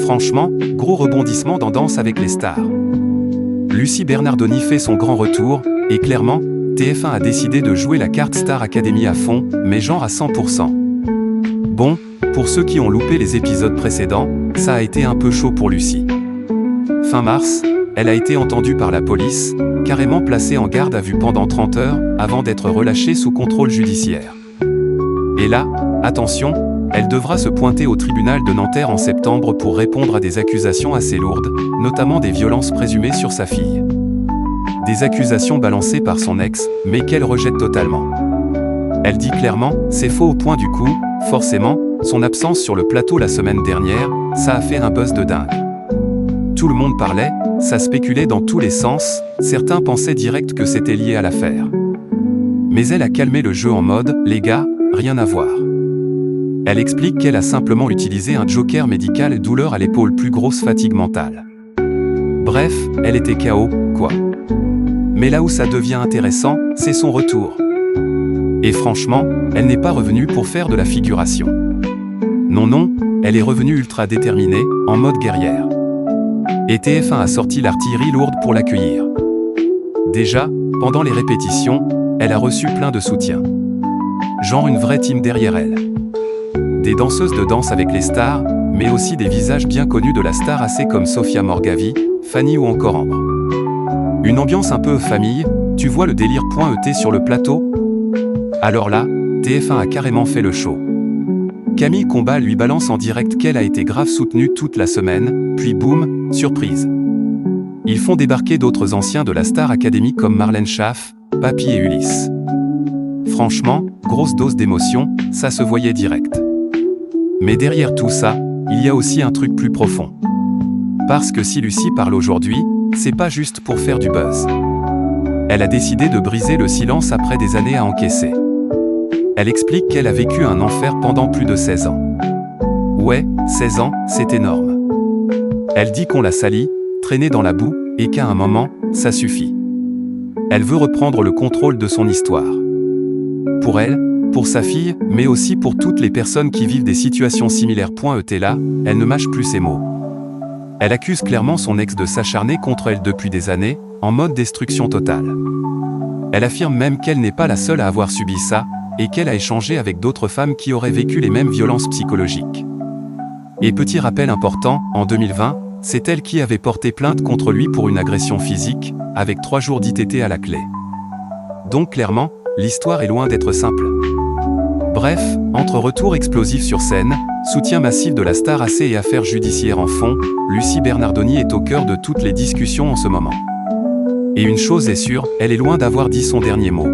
Franchement, gros rebondissement dans Danse avec les stars. Lucie Bernardoni fait son grand retour, et clairement, TF1 a décidé de jouer la carte Star Academy à fond, mais genre à 100%. Bon, pour ceux qui ont loupé les épisodes précédents, ça a été un peu chaud pour Lucie. Fin mars, elle a été entendue par la police, carrément placée en garde à vue pendant 30 heures, avant d'être relâchée sous contrôle judiciaire. Et là, attention, elle devra se pointer au tribunal de Nanterre en septembre pour répondre à des accusations assez lourdes, notamment des violences présumées sur sa fille. Des accusations balancées par son ex, mais qu'elle rejette totalement. Elle dit clairement, c'est faux au point du coup, forcément, son absence sur le plateau la semaine dernière, ça a fait un buzz de dingue. Tout le monde parlait, ça spéculait dans tous les sens, certains pensaient direct que c'était lié à l'affaire. Mais elle a calmé le jeu en mode, les gars, rien à voir. Elle explique qu'elle a simplement utilisé un joker médical et douleur à l'épaule plus grosse fatigue mentale. Bref, elle était KO, quoi. Mais là où ça devient intéressant, c'est son retour. Et franchement, elle n'est pas revenue pour faire de la figuration. Non, elle est revenue ultra déterminée, en mode guerrière. Et TF1 a sorti l'artillerie lourde pour l'accueillir. Déjà, pendant les répétitions, elle a reçu plein de soutien. Genre une vraie team derrière elle. Des danseuses de Danse avec les stars, mais aussi des visages bien connus de la star AC comme Sophia Morgavi, Fanny ou encore Ambre. Une ambiance un peu famille, tu vois le délire.et sur le plateau? Alors là, TF1 a carrément fait le show. Camille Combal lui balance en direct qu'elle a été grave soutenue toute la semaine, puis boum, surprise. Ils font débarquer d'autres anciens de la Star Academy comme Marlène Schaff, Papy et Ulysse. Franchement, grosse dose d'émotion, ça se voyait direct. Mais derrière tout ça, il y a aussi un truc plus profond. Parce que si Lucie parle aujourd'hui, c'est pas juste pour faire du buzz. Elle a décidé de briser le silence après des années à encaisser. Elle explique qu'elle a vécu un enfer pendant plus de 16 ans. Ouais, 16 ans, c'est énorme. Elle dit qu'on l'a salie, traînée dans la boue, et qu'à un moment, ça suffit. Elle veut reprendre le contrôle de son histoire. Pour elle, pour sa fille, mais aussi pour toutes les personnes qui vivent des situations similaires. Là, elle ne mâche plus ses mots. Elle accuse clairement son ex de s'acharner contre elle depuis des années, en mode destruction totale. Elle affirme même qu'elle n'est pas la seule à avoir subi ça, et qu'elle a échangé avec d'autres femmes qui auraient vécu les mêmes violences psychologiques. Et petit rappel important, en 2020, c'est elle qui avait porté plainte contre lui pour une agression physique, avec 3 jours d'ITT à la clé. Donc clairement, l'histoire est loin d'être simple. Bref, entre retours explosifs sur scène, soutien massif de la star AC et affaires judiciaires en fond, Lucie Bernardoni est au cœur de toutes les discussions en ce moment. Et une chose est sûre, elle est loin d'avoir dit son dernier mot.